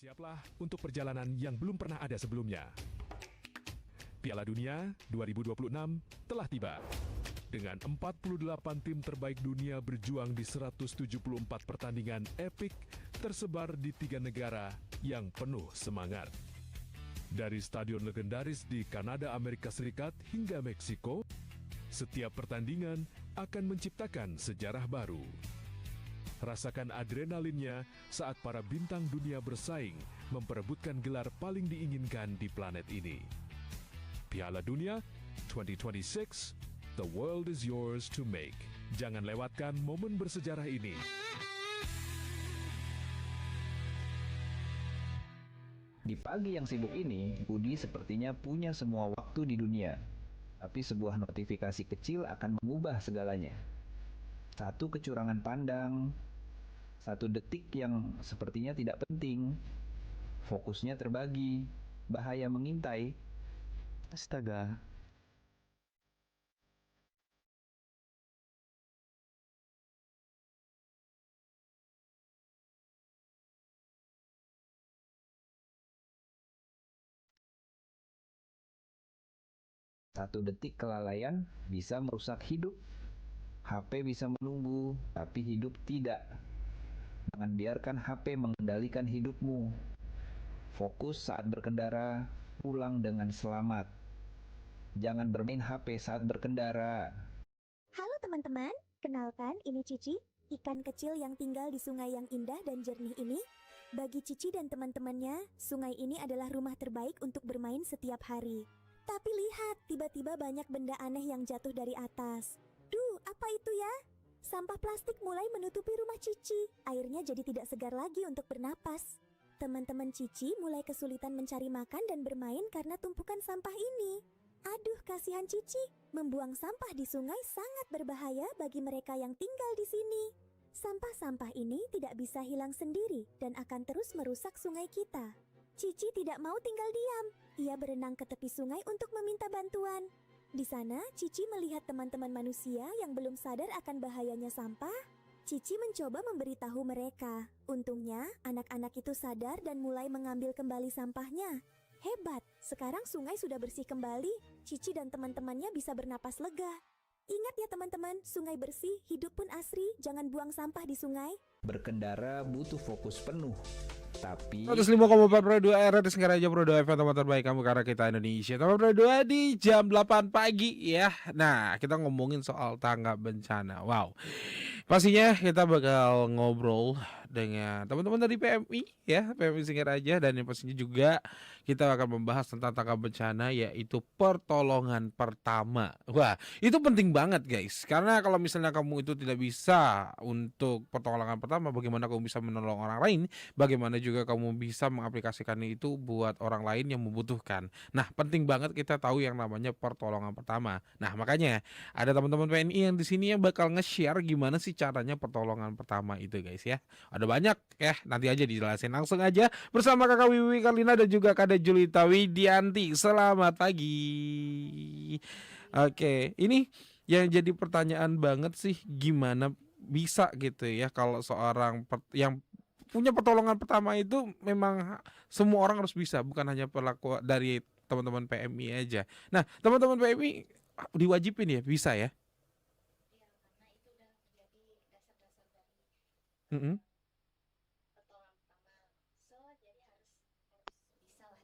Bersiaplah untuk perjalanan yang belum pernah ada sebelumnya. Piala Dunia 2026 telah tiba. Dengan 48 tim terbaik dunia berjuang di 174 pertandingan epik tersebar di 3 negara yang penuh semangat. Dari stadion legendaris di Kanada, Amerika Serikat hingga Meksiko, setiap pertandingan akan menciptakan sejarah baru. Rasakan adrenalinnya saat para bintang dunia bersaing memperebutkan gelar paling diinginkan di planet ini. Piala Dunia 2026, the world is yours to make. Jangan lewatkan momen bersejarah ini. Di pagi yang sibuk ini, Budi sepertinya punya semua waktu di dunia. Tapi sebuah notifikasi kecil akan mengubah segalanya. Satu kecurangan pandang, satu detik yang sepertinya tidak penting, fokusnya terbagi, bahaya mengintai. Astaga. Satu detik kelalaian bisa merusak hidup. HP bisa menunggu, tapi hidup tidak. Jangan biarkan HP mengendalikan hidupmu. Fokus saat berkendara, pulang dengan selamat. Jangan bermain HP saat berkendara. Halo teman-teman, kenalkan ini Cici, ikan kecil yang tinggal di sungai yang indah dan jernih ini. Bagi Cici dan teman-temannya, sungai ini adalah rumah terbaik untuk bermain setiap hari. Tapi lihat, tiba-tiba banyak benda aneh yang jatuh dari atas. Duh, apa itu ya? Sampah plastik mulai menutupi rumah Cici. Airnya jadi tidak segar lagi untuk bernapas. Teman-teman Cici mulai kesulitan mencari makan dan bermain karena tumpukan sampah ini. Aduh, kasihan Cici. Membuang sampah di sungai sangat berbahaya bagi mereka yang tinggal di sini. Sampah-sampah ini tidak bisa hilang sendiri dan akan terus merusak sungai kita. Cici tidak mau tinggal diam. Ia berenang ke tepi sungai untuk meminta bantuan. Di sana, Cici melihat teman-teman manusia yang belum sadar akan bahayanya sampah. Cici mencoba memberitahu mereka. Untungnya, anak-anak itu sadar dan mulai mengambil kembali sampahnya. Hebat, sekarang sungai sudah bersih kembali. Cici dan teman-temannya bisa bernapas lega. Ingat ya teman-teman, sungai bersih, hidup pun asri, jangan buang sampah di sungai. Berkendara butuh fokus penuh. Tapi 105,4 Pro 2 RRI Singaraja Pro 2 FM, teman terbaik kamu karena kita Indonesia. Teman Pro 2 di jam 8 pagi ya. Nah, kita ngomongin soal tanggap bencana. Wow. Pastinya kita bakal ngobrol dengan teman-teman dari PMI ya, PMI Singaraja, dan yang pastinya juga kita akan membahas tentang tanggap bencana, yaitu pertolongan pertama. Wah, itu penting banget guys. Karena kalau misalnya kamu itu tidak bisa untuk pertolongan pertama, bagaimana kamu bisa menolong orang lain? Bagaimana juga kamu bisa mengaplikasikan itu buat orang lain yang membutuhkan. Nah, penting banget kita tahu yang namanya pertolongan pertama. Nah, makanya ada teman-teman PNI yang di sini yang bakal nge-share gimana sih caranya pertolongan pertama itu guys ya. Ada banyak ya, nanti aja dijelasin langsung aja bersama Kakak Wiwi Karlina dan juga Kak Julita Widianti. Selamat pagi. Oke, ini yang jadi pertanyaan banget sih, gimana bisa gitu ya kalau seorang yang punya pertolongan pertama itu memang semua orang harus bisa, bukan hanya perlaku dari teman-teman PMI aja. Nah, teman-teman PMI diwajibin ya bisa ya? Mm-mm.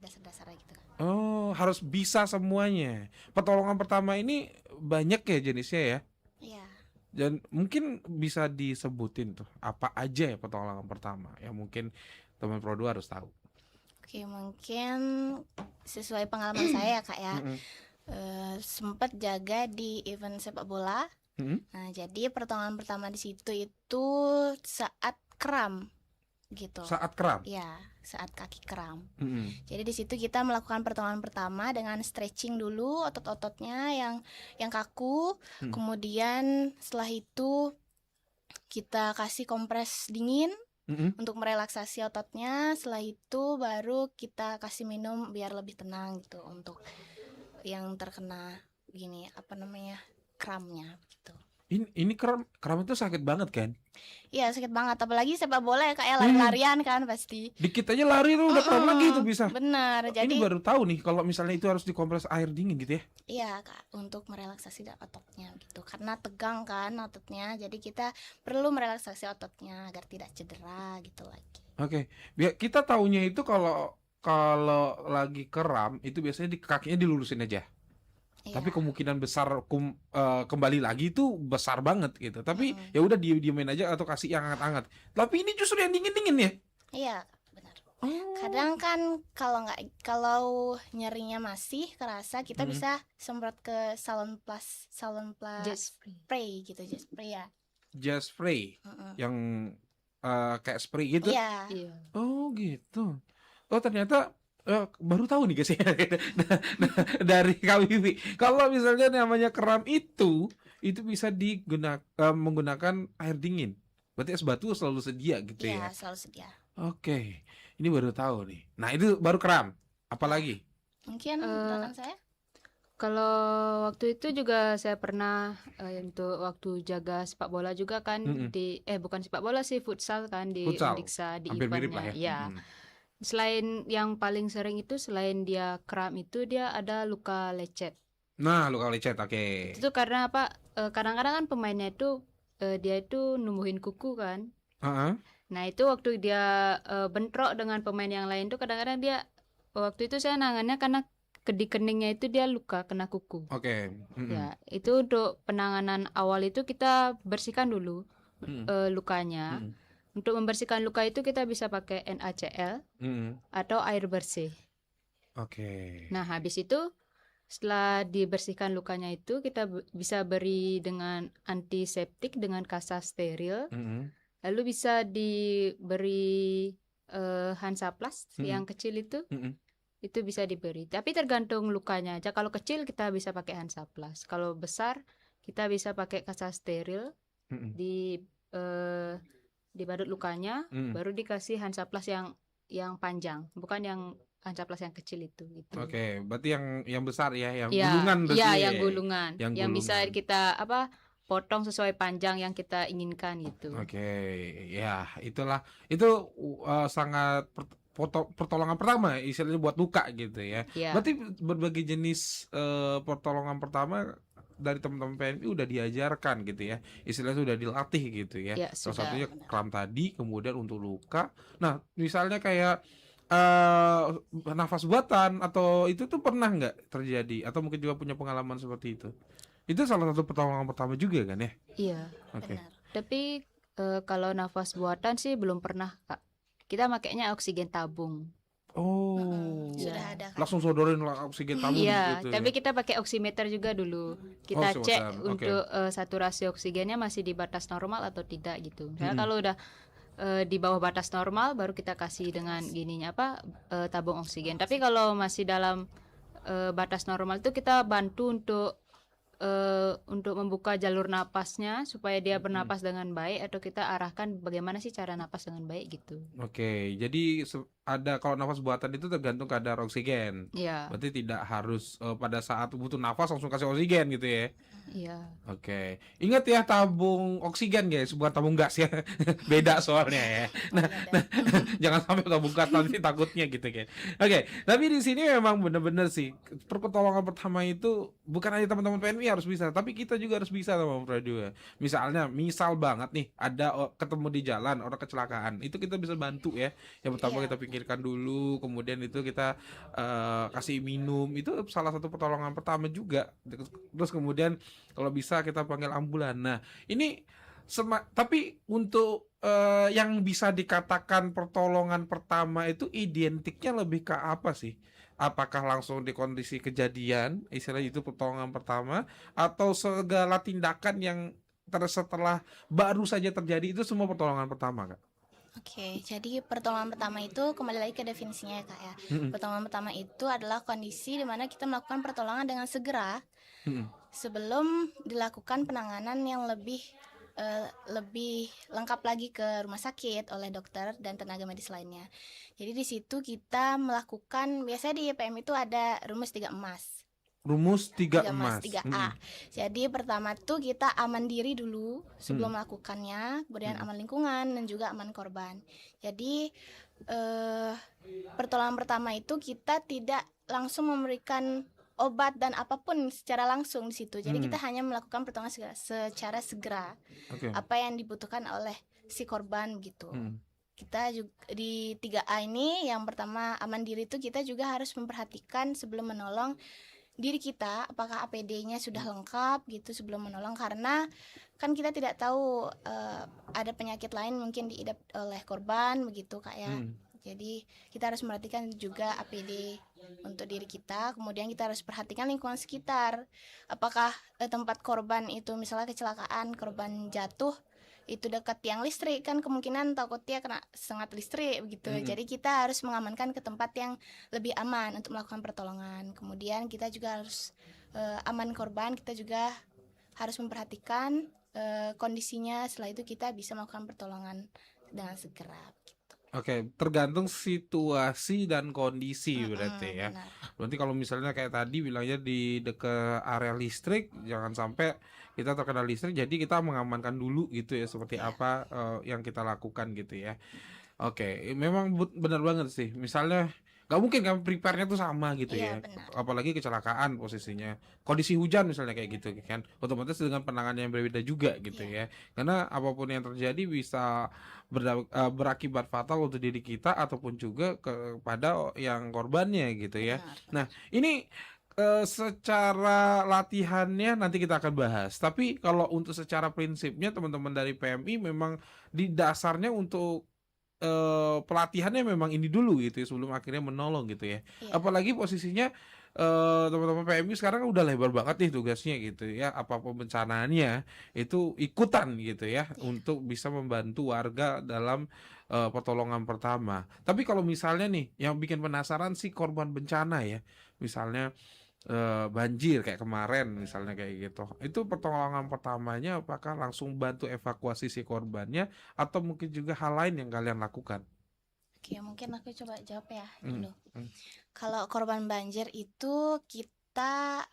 Dasar-dasarnya gitu. Oh, harus bisa semuanya. Pertolongan pertama ini banyak ya jenisnya ya? Iya. Dan mungkin bisa disebutin tuh apa aja ya pertolongan pertama yang mungkin teman Pro 2 harus tahu. Oke, mungkin sesuai pengalaman saya Kak ya. Mm-mm. Sempat jaga di event sepak bola. Mm-mm. Nah, jadi pertolongan pertama di situ itu saat kram gitu. Saat kram. Ya, saat kaki kram. Mm-mm. Jadi di situ kita melakukan pertolongan pertama dengan stretching dulu otot-ototnya yang kaku. Kemudian setelah itu kita kasih kompres dingin Mm-mm. untuk merelaksasi ototnya. Setelah itu baru kita kasih minum biar lebih tenang gitu untuk yang terkena gini kramnya gitu. Ini kram itu sakit banget kan? Iya sakit banget, apalagi sepak bola ya kayak Hmm. lari-larian kan pasti. Dikit aja lari tuh udah kram lagi itu bisa. Bener, Ini jadi baru tahu nih kalau misalnya itu harus dikompres air dingin gitu ya. iya Kak, untuk merelaksasi ototnya gitu. Karena tegang kan ototnya, jadi kita perlu merelaksasi ototnya agar tidak cedera gitu lagi. Oke, biar kita taunya itu kalau kalau lagi kram itu biasanya di kakinya dilurusin aja. Iya. Tapi kemungkinan besar kembali lagi itu besar banget gitu. Tapi Mm-mm. ya udah diemin aja atau kasih yang hangat-hangat. Tapi ini justru yang dingin-dingin ya. Iya, benar. Oh. Kadang kan kalau nyerinya masih kerasa, kita Mm-mm. bisa semprot ke salon plus Jet spray. spray gitu, jet spray ya. Just spray Mm-mm. yang kayak spray gitu. Iya. Iya. Oh gitu. Oh ternyata baru tahu nih guys ya dari Kak Wiwi. Kalau misalnya namanya kram itu bisa menggunakan air dingin. Berarti es batu selalu sedia gitu Iya, ya. selalu sedia. Oke, ini baru tahu nih. Nah itu baru kram. Apalagi? Mungkin Eh, belakang saya. Kalau waktu itu juga saya pernah untuk waktu jaga sepak bola juga kan Mm-mm. bukan sepak bola sih, futsal kan di Futsal. Undiksa di Hampir mirip lah eventnya. ya. Ya. Mm. Selain yang paling sering itu selain dia kram itu dia ada luka lecet. Nah luka lecet, oke. Itu karena apa? Kadang-kadang kan pemainnya itu dia itu numbuhin kuku kan. Heeh. Nah itu waktu dia bentrok dengan pemain yang lain tuh kadang-kadang dia waktu itu saya nangannya karena di keningnya itu dia luka kena kuku. Oke. Mm-mm. Ya, itu untuk penanganan awal itu kita bersihkan dulu Mm-mm. lukanya. Mm-mm. Untuk membersihkan luka itu kita bisa pakai NaCl Mm-mm. atau air bersih. Oke. Nah, habis itu setelah dibersihkan lukanya itu kita bisa beri dengan antiseptik dengan kasa steril. Mm-mm. Lalu bisa diberi Hansaplast Mm-mm. yang kecil itu. Mm-mm. Itu bisa diberi. Tapi tergantung lukanya aja. Kalau kecil kita bisa pakai Hansaplast. Kalau besar kita bisa pakai kasa steril Mm-mm. dibadut lukanya, Mm. baru dikasih Hansaplast yang panjang, bukan yang Hansaplast yang kecil itu gitu. Oke, berarti yang besar ya, yang Ya, gulungan berarti ya, ya. yang gulungan, Yang yang bisa gulungan. kita potong sesuai panjang yang kita inginkan gitu. Oke, ya itulah itu sangat pertolongan pertama istilahnya buat luka gitu ya. Ya, Berarti berbagai jenis pertolongan pertama dari teman-teman PMI udah diajarkan gitu ya. Istilahnya sudah dilatih gitu ya. ya Salah sudah. satunya kram tadi, kemudian untuk luka. Nah, misalnya kayak nafas buatan atau itu tuh pernah nggak terjadi atau mungkin juga punya pengalaman seperti itu? Itu salah satu pertolongan pertama juga kan ya? Iya. Oke. Benar. Tapi kalau nafas buatan sih belum pernah, Kak. Kita makainya oksigen tabung. Oh. Sudah ada kan. Langsung sodorin oksigen tabung Iya, gitu. tapi kita pakai oximeter juga dulu. Kita Oh, cek oximeter, oke. untuk saturasi oksigennya masih di batas normal atau tidak gitu. Misalnya Mm-mm. kalau udah di bawah batas normal baru kita kasih dengan gininya tabung oksigen. Tapi kalau masih dalam batas normal itu kita bantu untuk membuka jalur napasnya supaya dia bernapas dengan baik atau kita arahkan bagaimana sih cara napas dengan baik gitu. Oke, jadi ada kalau nafas buatan itu tergantung kadar oksigen. Iya, Berarti tidak harus pada saat butuh nafas langsung kasih oksigen gitu ya. iya. Oke. Ingat ya tabung oksigen guys, bukan tabung gas ya. Beda soalnya ya. Oh, iya, Jangan sampai tabung gas nanti takutnya gitu kan. Oke, tapi di sini memang benar-benar sih pertolongan pertama itu bukan hanya teman-teman PNI harus bisa, tapi kita juga harus bisa teman-teman Pradua. Misal banget nih ada ketemu di jalan orang kecelakaan, itu kita bisa bantu ya. Yang pertama Iya. kita pikirkan dulu, kemudian itu kita kasih minum, itu salah satu pertolongan pertama juga. Terus kemudian kalau bisa kita panggil ambulan. Nah, ini tapi untuk yang bisa dikatakan pertolongan pertama itu identiknya lebih ke apa sih? Apakah langsung di kondisi kejadian, istilah itu pertolongan pertama, atau segala tindakan yang setelah baru saja terjadi itu semua pertolongan pertama, Kak? Oke, jadi pertolongan pertama itu kembali lagi ke definisinya ya Kak ya. Mm-mm. Pertolongan pertama itu adalah kondisi di mana kita melakukan pertolongan dengan segera Mm-mm. sebelum dilakukan penanganan yang lebih lengkap lagi ke rumah sakit oleh dokter dan tenaga medis lainnya. Jadi di situ kita melakukan, biasanya di IPM itu ada rumus 3 emas. Rumus 3 3 emas, emas. 3A. Jadi pertama tuh kita aman diri dulu sebelum melakukannya, kemudian aman lingkungan dan juga aman korban. Jadi pertolongan pertama itu kita tidak langsung memberikan obat dan apapun secara langsung di situ. Jadi kita hanya melakukan pertolongan secara segera. Oke. Apa yang dibutuhkan oleh si korban gitu. Kita juga di 3A ini yang pertama aman diri itu kita juga harus memperhatikan sebelum menolong diri kita apakah APD-nya sudah lengkap gitu sebelum menolong, karena kan kita tidak tahu ada penyakit lain mungkin diidap oleh korban begitu Kak ya. Jadi kita harus memperhatikan juga APD untuk diri kita, kemudian kita harus perhatikan lingkungan sekitar. Apakah tempat korban itu misalnya kecelakaan, korban jatuh itu dekat tiang listrik, kan kemungkinan takutnya kena sengat listrik begitu. Jadi kita harus mengamankan ke tempat yang lebih aman untuk melakukan pertolongan. Kemudian kita juga harus aman korban, kita juga harus memperhatikan kondisinya. Setelah itu kita bisa melakukan pertolongan dengan segera gitu. Oke, tergantung situasi dan kondisi berarti ya. Benar. Berarti kalau misalnya kayak tadi bilangnya di dekat area listrik, jangan sampai kita terkena listrik, jadi kita mengamankan dulu gitu ya, seperti apa yang kita lakukan gitu ya. Oke, memang benar banget sih. Misalnya nggak mungkin kan prepare-nya tuh sama gitu ya. Iya, benar. Apalagi kecelakaan posisinya. Kondisi hujan misalnya kayak gitu kan. Otomatis dengan penanganan yang berbeda juga gitu ya. Karena apapun yang terjadi bisa berakibat fatal untuk diri kita ataupun juga kepada yang korbannya gitu ya. Benar. Nah, ini secara latihannya nanti kita akan bahas. Tapi kalau untuk secara prinsipnya teman-teman dari PMI memang di dasarnya untuk pelatihannya memang ini dulu gitu ya, sebelum akhirnya menolong gitu ya. Iya. Apalagi posisinya teman-teman PMI sekarang udah lebar banget nih tugasnya gitu ya. Apapun bencanaannya itu ikutan gitu ya, untuk bisa membantu warga dalam pertolongan pertama. Tapi kalau misalnya nih yang bikin penasaran sih korban bencana ya. Misalnya banjir kayak kemarin misalnya kayak gitu. Itu pertolongan pertamanya apakah langsung bantu evakuasi si korbannya atau mungkin juga hal lain yang kalian lakukan? Oke, mungkin aku coba jawab ya Hmm, dulu. hmm. Kalau korban banjir itu kita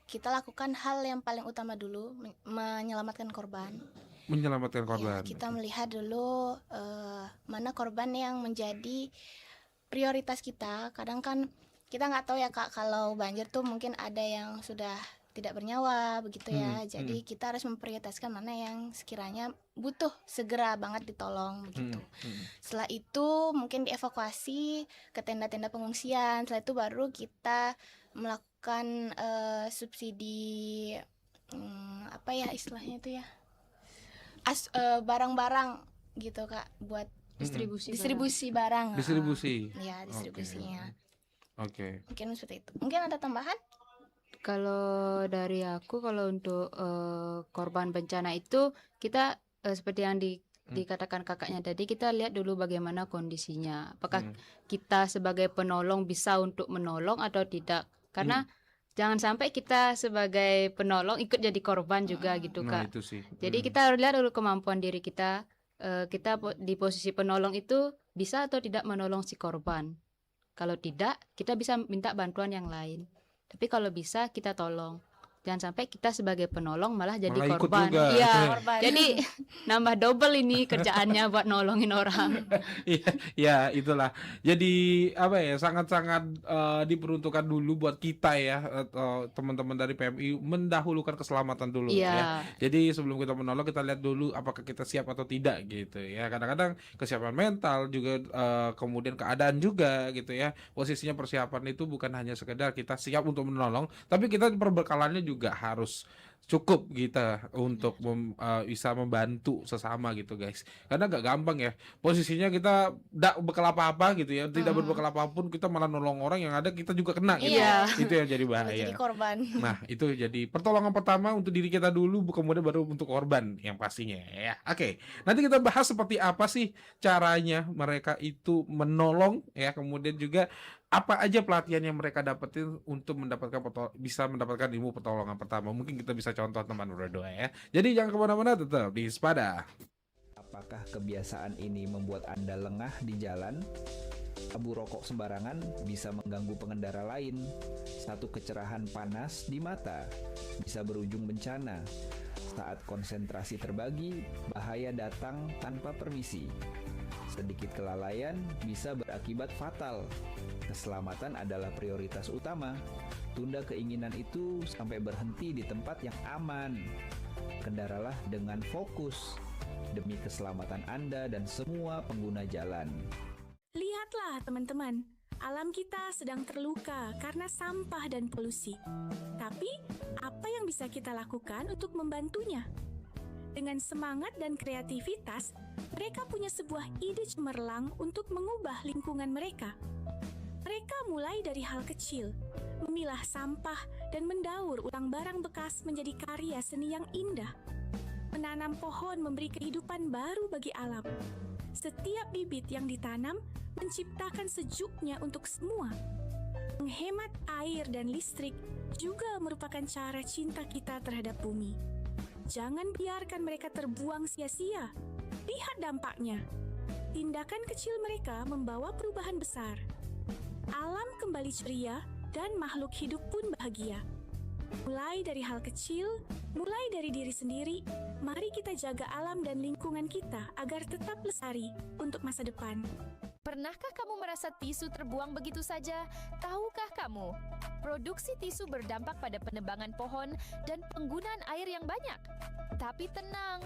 lakukan hal yang paling utama dulu, menyelamatkan korban. Menyelamatkan Ya, korban. kita melihat dulu mana korban yang menjadi prioritas kita. Kadang kan kita nggak tahu ya Kak, kalau banjir tuh mungkin ada yang sudah tidak bernyawa begitu ya. Jadi kita harus memprioritaskan mana yang sekiranya butuh segera banget ditolong begitu. Setelah itu mungkin dievakuasi ke tenda-tenda pengungsian. Setelah itu baru kita melakukan subsidi apa ya istilahnya itu ya, barang-barang gitu Kak, buat distribusi barang. Distribusi. Ya, distribusinya. Oke. Mungkin seperti itu. Mungkin ada tambahan? Kalau dari aku, kalau untuk korban bencana itu kita seperti yang dikatakan kakaknya tadi, kita lihat dulu bagaimana kondisinya. Apakah kita sebagai penolong bisa untuk menolong atau tidak? Karena jangan sampai kita sebagai penolong ikut jadi korban juga gitu Nah, Kak. itu sih. Jadi kita harus lihat dulu kemampuan diri kita. Kita di posisi penolong itu bisa atau tidak menolong si korban. Kalau tidak, kita bisa minta bantuan yang lain. Tapi kalau bisa, kita tolong. Jangan sampai kita sebagai penolong malah jadi Malah ikut korban. juga. Iya. Korban. Jadi nambah double ini kerjaannya buat nolongin orang. Iya, ya itulah. Jadi apa ya, sangat-sangat diperuntukkan dulu buat kita ya, atau teman-teman dari PMI mendahulukan keselamatan dulu ya. Iya. Jadi sebelum kita menolong, kita lihat dulu apakah kita siap atau tidak gitu ya. Kadang-kadang kesiapan mental juga, kemudian keadaan juga gitu ya. Posisinya persiapan itu bukan hanya sekedar kita siap untuk menolong, tapi kita perbekalannya juga harus cukup kita untuk bisa membantu sesama gitu guys. Karena gak gampang ya. Posisinya kita gak bekal apa-apa gitu ya, tidak berbekal apapun, kita malah nolong orang yang ada kita juga kena gitu. Iya. Itu yang jadi Kalau bahaya. jadi korban. Nah, itu jadi pertolongan pertama untuk diri kita dulu, kemudian baru untuk korban yang pastinya ya. Oke, nanti kita bahas seperti apa sih caranya mereka itu menolong ya, kemudian juga apa aja pelatihan yang mereka dapetin untuk bisa mendapatkan ilmu pertolongan pertama. Mungkin kita bisa contoh teman berdua ya. Jadi jangan kemana-mana, tetap di Sepada. Apakah kebiasaan ini membuat Anda lengah di jalan? Abu rokok sembarangan bisa mengganggu pengendara lain. Satu kecerahan panas di mata bisa berujung bencana. Saat konsentrasi terbagi, bahaya datang tanpa permisi. Sedikit kelalaian bisa berakibat fatal. Keselamatan adalah prioritas utama. Tunda keinginan itu sampai berhenti di tempat yang aman. Kendaralah dengan fokus demi keselamatan Anda dan semua pengguna jalan. Lihatlah teman-teman, alam kita sedang terluka karena sampah dan polusi. Tapi, apa yang bisa kita lakukan untuk membantunya? Dengan semangat dan kreativitas, mereka punya sebuah ide cemerlang untuk mengubah lingkungan mereka. Mereka mulai dari hal kecil, memilah sampah dan mendaur ulang barang bekas menjadi karya seni yang indah. Menanam pohon memberi kehidupan baru bagi alam. Setiap bibit yang ditanam menciptakan sejuknya untuk semua. Menghemat air dan listrik juga merupakan cara cinta kita terhadap bumi. Jangan biarkan mereka terbuang sia-sia. Lihat dampaknya. Tindakan kecil mereka membawa perubahan besar. Alam kembali ceria dan makhluk hidup pun bahagia. Mulai dari hal kecil, mulai dari diri sendiri, mari kita jaga alam dan lingkungan kita agar tetap lestari untuk masa depan. Pernahkah kamu merasa tisu terbuang begitu saja? Tahukah kamu, produksi tisu berdampak pada penebangan pohon dan penggunaan air yang banyak? Tapi tenang,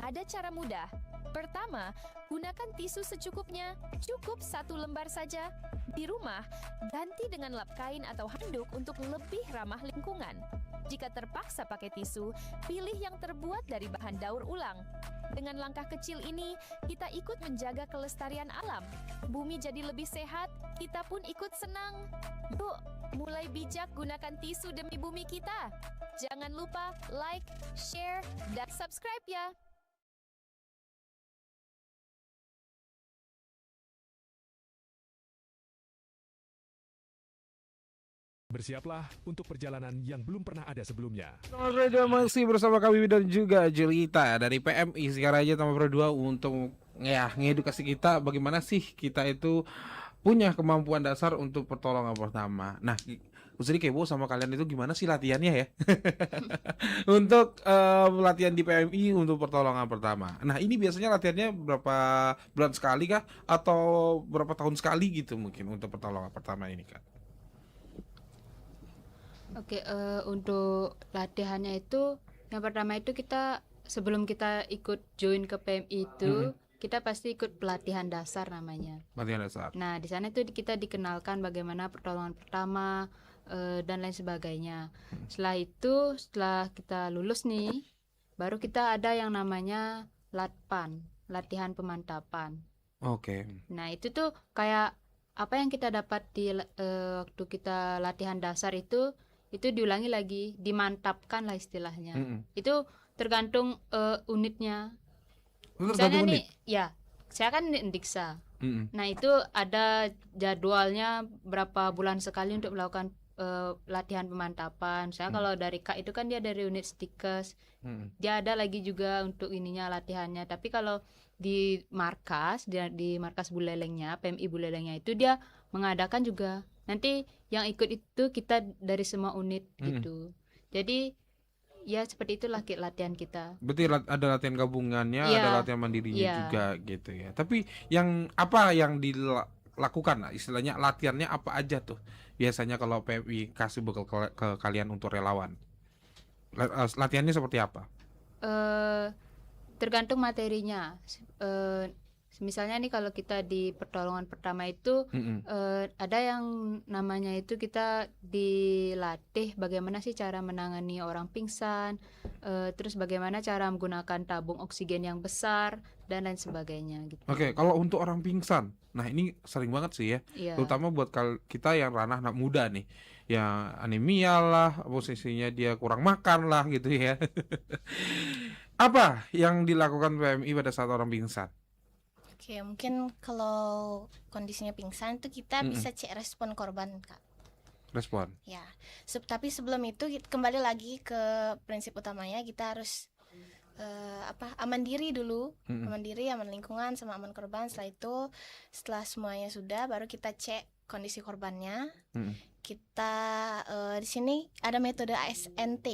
ada cara mudah. Pertama, gunakan tisu secukupnya, cukup 1 lembar saja. Di rumah, ganti dengan lap kain atau handuk untuk lebih ramah lingkungan. Jika terpaksa pakai tisu, pilih yang terbuat dari bahan daur ulang. Dengan langkah kecil ini, kita ikut menjaga kelestarian alam. Bumi jadi lebih sehat, kita pun ikut senang. Yuk, mulai bijak gunakan tisu demi bumi kita. Jangan lupa like, share, dan subscribe ya. Bersiaplah untuk perjalanan yang belum pernah ada sebelumnya. Sudah masih bersama kami dan juga Jelita dari PMI sekarang aja tambah berdua untuk ngedukasi kita bagaimana sih kita itu punya kemampuan dasar untuk pertolongan pertama. Nah, jadi kepo sama kalian itu gimana sih latihannya ya? Untuk latihan di PMI untuk pertolongan pertama. Nah, ini biasanya latihannya berapa bulan sekali kah atau berapa tahun sekali gitu mungkin untuk pertolongan pertama ini Kak? Oke, untuk latihannya itu yang pertama itu kita sebelum kita ikut join ke PMI itu kita pasti ikut pelatihan dasar namanya. Latihan dasar. Nah, di sana itu kita dikenalkan bagaimana pertolongan pertama dan lain sebagainya. Setelah kita lulus nih, baru kita ada yang namanya LATPAN, latihan pemantapan. Oke. Nah, itu tuh kayak apa yang kita dapat di waktu kita latihan dasar itu diulangi lagi, dimantapkan lah istilahnya. Itu tergantung unitnya. Misalnya nih, ya, saya kan Diksa. Nah, itu ada jadwalnya berapa bulan sekali untuk melakukan latihan pemantapan. Saya kalau dari Kak itu kan dia dari unit Stikes. Dia ada lagi juga untuk ininya latihannya. Tapi kalau di markas, di markas Bulelengnya, PMI Bulelengnya itu dia mengadakan juga. Nanti yang ikut itu kita dari semua unit gitu. Jadi ya seperti itulah latihan kita. Berarti ada latihan gabungannya, Iya. ada latihan mandirinya Iya. juga gitu ya. Tapi yang apa yang dilakukan istilahnya latihannya apa aja tuh? Biasanya kalau PMI kasih bekal ke kalian untuk relawan. Latihannya seperti apa? Tergantung materinya. Misalnya nih kalau kita di pertolongan pertama itu ada yang namanya itu kita dilatih bagaimana sih cara menangani orang pingsan, terus bagaimana cara menggunakan tabung oksigen yang besar dan lain sebagainya gitu. Oke, kalau untuk orang pingsan, nah ini sering banget sih ya, Iya. terutama buat kita yang ranah anak muda nih, yang anemia lah, posisinya dia kurang makan lah gitu ya. Apa yang dilakukan PMI pada saat orang pingsan? Oke, mungkin kalau kondisinya pingsan itu kita bisa cek respon korban, Kak. Respon. Ya, tapi sebelum itu kembali lagi ke prinsip utamanya, kita harus aman diri dulu, Mm-mm. aman diri, aman lingkungan, sama aman korban. Setelah semuanya sudah, baru kita cek kondisi korbannya. Mm-mm. Kita di sini ada metode ASNT.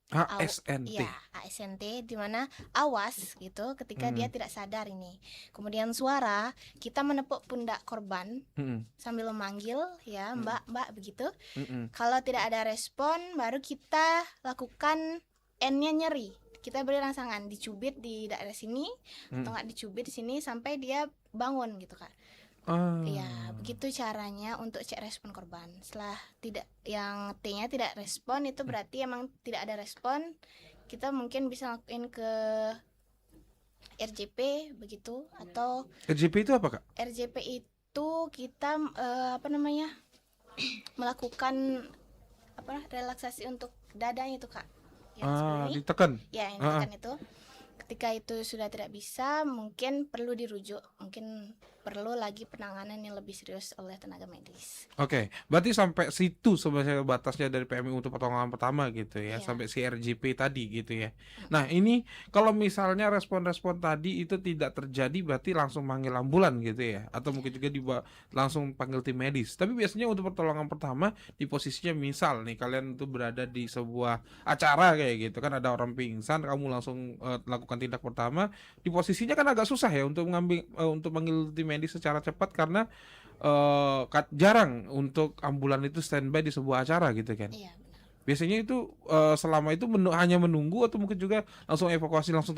ASNT. Ya, ASNT, di mana awas gitu ketika dia tidak sadar ini. Kemudian suara, kita menepuk pundak korban Mm-mm. sambil memanggil ya, Mbak begitu. Mm-mm. Kalau tidak ada respon, baru kita lakukan N-nya nyeri. Kita beri rangsangan, dicubit di daerah sini atau nggak dicubit di sini sampai dia bangun gitu kan. Ya, begitu caranya untuk cek respon korban. Setelah yang T-nya tidak respon, itu berarti emang tidak ada respon. Kita mungkin bisa lakuin ke RJP begitu, atau RJP itu apa, Kak? RJP itu kita melakukan relaksasi untuk dadanya itu, Kak. Yang seperti ini. Ditekan. Ya, yang ditekan itu. Ketika itu sudah tidak bisa, mungkin perlu dirujuk, mungkin perlu lagi penanganan yang lebih serius oleh tenaga medis. Oke, berarti sampai situ sebenarnya batasnya dari PMI untuk pertolongan pertama gitu ya, Iya. sampai si RJP tadi gitu ya. Nah, ini kalau misalnya respon-respon tadi itu tidak terjadi, berarti langsung panggil ambulan gitu ya, atau mungkin juga langsung panggil tim medis. Tapi biasanya untuk pertolongan pertama di posisinya misal nih kalian itu berada di sebuah acara kayak gitu kan, ada orang pingsan, kamu langsung lakukan tindak pertama, di posisinya kan agak susah ya untuk untuk panggil tim medis secara cepat karena jarang untuk ambulan itu standby di sebuah acara gitu kan. Iya, benar. Biasanya itu selama itu hanya menunggu atau mungkin juga langsung evakuasi, langsung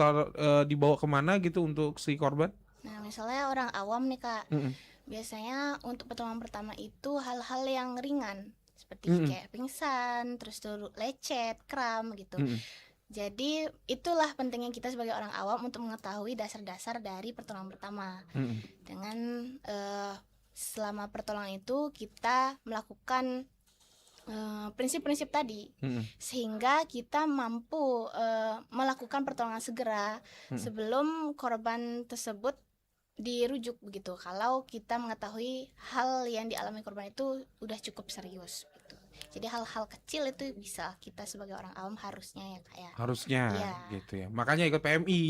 dibawa kemana gitu untuk si korban? Nah, misalnya orang awam nih, Kak. Mm-mm. Biasanya untuk pertolongan pertama itu hal-hal yang ringan seperti kayak pingsan, terus tuh lecet, kram gitu. Jadi itulah pentingnya kita sebagai orang awam untuk mengetahui dasar-dasar dari pertolongan pertama. Dengan selama pertolongan itu kita melakukan prinsip-prinsip tadi, sehingga kita mampu melakukan pertolongan segera sebelum korban tersebut dirujuk begitu. Kalau kita mengetahui hal yang dialami korban itu udah cukup serius gitu. Jadi hal-hal kecil itu bisa kita sebagai orang awam harusnya ya, Kak ya. Harusnya Iya. gitu ya. Makanya ikut PMI.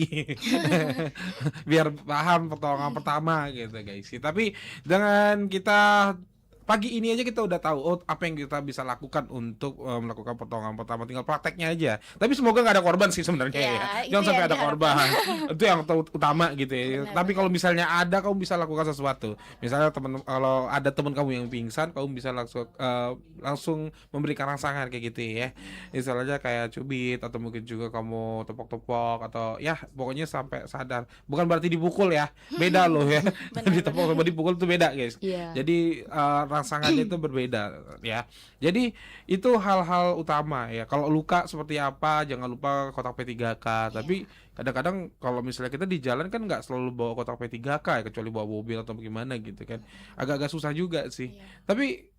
Biar paham pertolongan pertama gitu guys. Tapi dengan kita pagi ini aja kita udah tahu apa yang kita bisa lakukan untuk melakukan pertolongan pertama, tinggal prakteknya aja. Tapi semoga nggak ada korban sih sebenarnya Ya, ya. itu Jangan sampai yang ada diharapkan. korban. Itu yang utama gitu ya. Benar, Tapi kalau misalnya ada, kamu bisa lakukan sesuatu. Misalnya kalau ada teman kamu yang pingsan, kamu bisa langsung memberikan rangsangan kayak gitu ya. Misalnya kayak cubit atau mungkin juga kamu tepok-tepok atau ya pokoknya sampai sadar. Bukan berarti dipukul ya. Beda loh ya. Ditepok sama dipukul itu beda guys. Iya. Jadi rangsangannya itu berbeda ya. Jadi itu hal-hal utama ya. Kalau luka seperti apa, jangan lupa kotak P3K. Tapi kadang-kadang kalau misalnya kita di jalan kan nggak selalu bawa kotak P3K ya, kecuali bawa mobil atau bagaimana gitu kan. Agak-agak susah juga sih. Tapi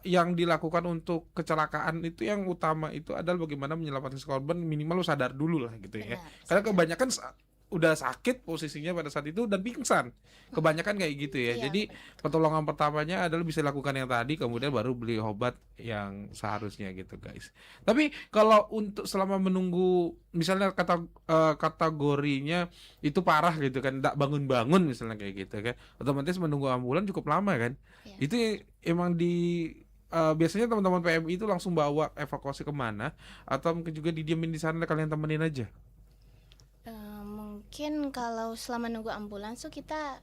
yang dilakukan untuk kecelakaan itu yang utama itu adalah bagaimana menyelamatkan si korban, minimal lu sadar dulu lah gitu ya. Benar, Karena kebanyakan udah sakit posisinya pada saat itu dan pingsan. Kebanyakan kayak gitu ya. Iya, Jadi pertolongan pertamanya adalah bisa lakukan yang tadi, kemudian baru beli obat yang seharusnya gitu guys. Tapi kalau untuk selama menunggu, misalnya kategorinya itu parah gitu kan, tidak bangun-bangun misalnya kayak gitu kan, otomatis menunggu ambulan cukup lama kan. Iya. Itu emang biasanya teman-teman PMI itu langsung bawa evakuasi kemana, atau mungkin juga didiamin di sana kalian temenin aja? Mungkin kalau selama nunggu ambulans tuh kita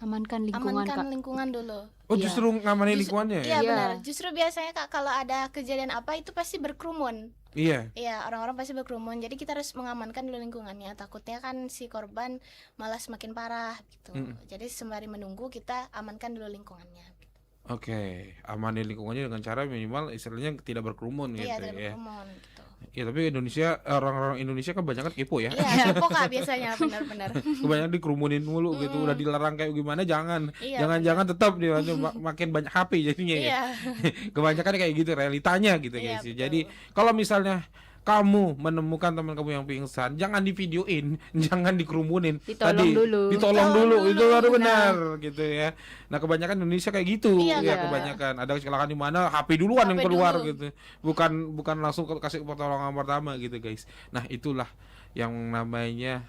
Amankan lingkungan, amankan Kak. lingkungan dulu. Oh Iya. justru ngamanin lingkungannya ya? Iya, Iya. benar. Justru biasanya, Kak, kalau ada kejadian apa itu pasti berkerumun. Iya. Iya, orang-orang pasti berkerumun. Jadi kita harus mengamankan dulu lingkungannya. Takutnya kan si korban malah semakin parah gitu. Jadi sembari menunggu kita amankan dulu lingkungannya. Oke, amanin lingkungannya dengan cara minimal istilahnya tidak berkerumun gitu Iya, tidak ya. berkerumun gitu. Ya tapi orang-orang Indonesia kebanyakan kepo ya. Iya, kepo, Kak, biasanya benar-benar. Kebanyakan dikerumunin mulu gitu, udah dilarang kayak gimana jangan. Iya, Jangan tetap dia makin banyak HP jadinya ya. Iya. Kebanyakan kayak gitu realitanya gitu Iya, guys. betul. Jadi kalau misalnya kamu menemukan teman kamu yang pingsan, jangan divideoin, jangan dikerumunin. Ditolong dulu. Ditolong dulu, Ditolong itu dulu. baru benar gitu ya. Nah, kebanyakan Indonesia kayak gitu. Iya, Ya, Kak. kebanyakan ada kecelakaan di mana HP duluan yang HP keluar dulu. gitu. Bukan langsung kasih pertolongan pertama gitu, guys. Nah, itulah yang namanya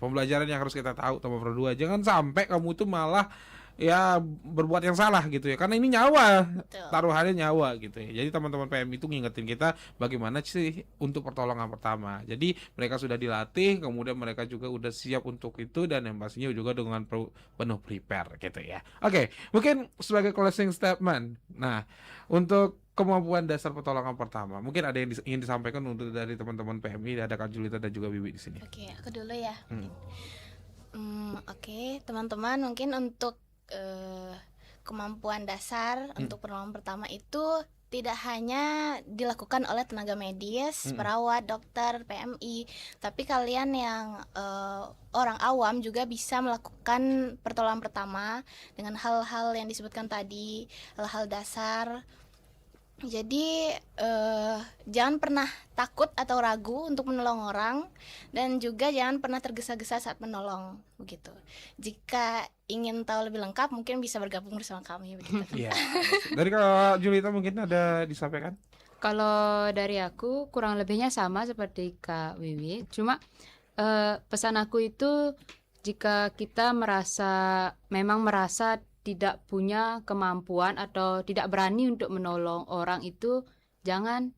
pembelajaran yang harus kita tahu teman berdua. Jangan sampai kamu itu malah ya berbuat yang salah gitu ya, karena ini nyawa, Betul. taruhannya nyawa gitu ya. Jadi teman-teman PM itu ngingetin kita bagaimana sih untuk pertolongan pertama. Jadi mereka sudah dilatih, kemudian mereka juga udah siap untuk itu, dan yang pastinya juga dengan penuh prepare gitu ya. Oke, mungkin sebagai closing statement, nah untuk kemampuan dasar pertolongan pertama, mungkin ada yang ingin disampaikan untuk dari teman-teman PMI, ada Kak Julita dan juga Wiwi di sini. Oke, aku dulu ya. Oke, teman-teman, mungkin untuk kemampuan dasar untuk pertolongan pertama itu tidak hanya dilakukan oleh tenaga medis, perawat, dokter, PMI, tapi kalian yang orang awam juga bisa melakukan pertolongan pertama dengan hal-hal yang disebutkan tadi, hal-hal dasar. Jadi jangan pernah takut atau ragu untuk menolong orang, dan juga jangan pernah tergesa-gesa saat menolong begitu. Jika ingin tahu lebih lengkap mungkin bisa bergabung bersama kami begitu. Iya. Dari Kak Julita mungkin ada disampaikan? Kalau dari aku kurang lebihnya sama seperti Kak Wiwi. Cuma pesan aku itu jika kita memang merasa tidak punya kemampuan atau tidak berani untuk menolong orang itu, jangan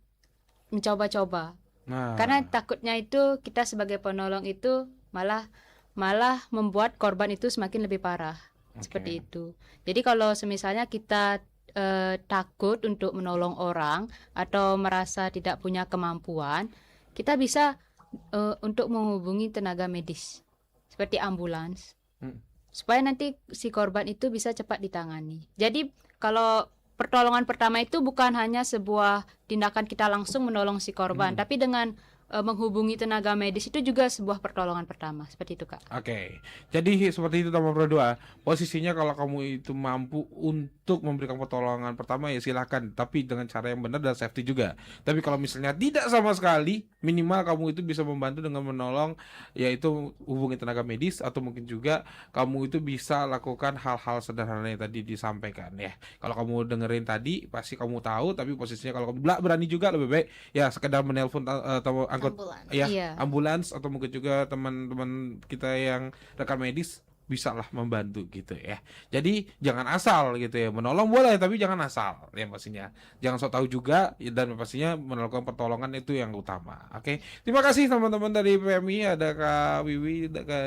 mencoba-coba. Nah, Karena takutnya itu kita sebagai penolong itu malah membuat korban itu semakin lebih parah. Seperti itu. Jadi kalau semisalnya kita takut untuk menolong orang atau merasa tidak punya kemampuan, kita bisa untuk menghubungi tenaga medis seperti ambulans. Supaya nanti si korban itu bisa cepat ditangani. Jadi kalau pertolongan pertama itu bukan hanya sebuah tindakan kita langsung menolong si korban, tapi dengan menghubungi tenaga medis itu juga sebuah pertolongan pertama. Seperti itu, Kak. Oke, jadi seperti itu teman berdua. Posisinya kalau kamu itu mampu untuk memberikan pertolongan pertama ya silahkan, tapi dengan cara yang benar dan safety juga. Tapi kalau misalnya tidak sama sekali, minimal kamu itu bisa membantu dengan menolong, yaitu hubungi tenaga medis, atau mungkin juga kamu itu bisa lakukan hal-hal sederhana yang tadi disampaikan ya. Kalau kamu dengerin tadi pasti kamu tahu, tapi posisinya kalau kamu berani juga lebih baik ya sekedar menelpon atau Ambulans. ya Iya. ambulans, atau mungkin juga teman-teman kita yang rekan medis bisa lah membantu gitu ya. Jadi jangan asal gitu ya, menolong boleh tapi jangan asal ya, pastinya jangan sok tahu juga ya, dan pastinya melakukan pertolongan itu yang utama. Oke, terima kasih teman-teman dari PMI, ada Kak Wiwi, ada Kak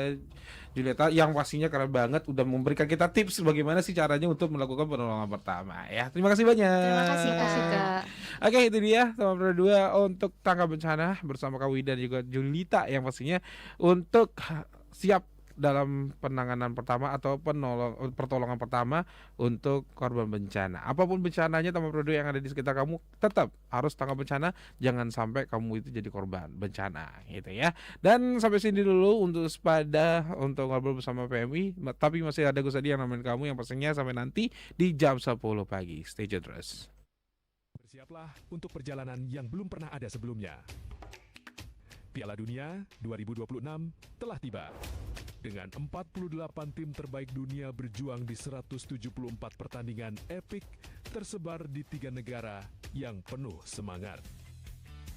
Julieta yang pastinya keren banget udah memberikan kita tips bagaimana sih caranya untuk melakukan pertolongan pertama ya. Terima kasih banyak. Terima kasih, Terima kasih, Kak. Oke, itu dia teman berdua untuk tanggap bencana bersama Kak Wida dan juga Julita yang pastinya untuk siap dalam penanganan pertama atau pertolongan pertama untuk korban bencana. Apapun bencananya teman berdua yang ada di sekitar kamu, tetap harus tanggap bencana, jangan sampai kamu itu jadi korban bencana gitu ya. Dan sampai sini dulu untuk untuk ngobrol bersama PMI, tapi masih ada Gus Adi yang nemenin kamu yang pastinya sampai nanti di jam 10 pagi. Stay tune terus. Bersiaplah untuk perjalanan yang belum pernah ada sebelumnya. Piala Dunia 2026 telah tiba. Dengan 48 tim terbaik dunia berjuang di 174 pertandingan epik tersebar di 3 negara yang penuh semangat.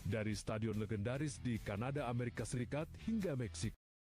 Dari stadion legendaris di Kanada, Amerika Serikat hingga Meksiko.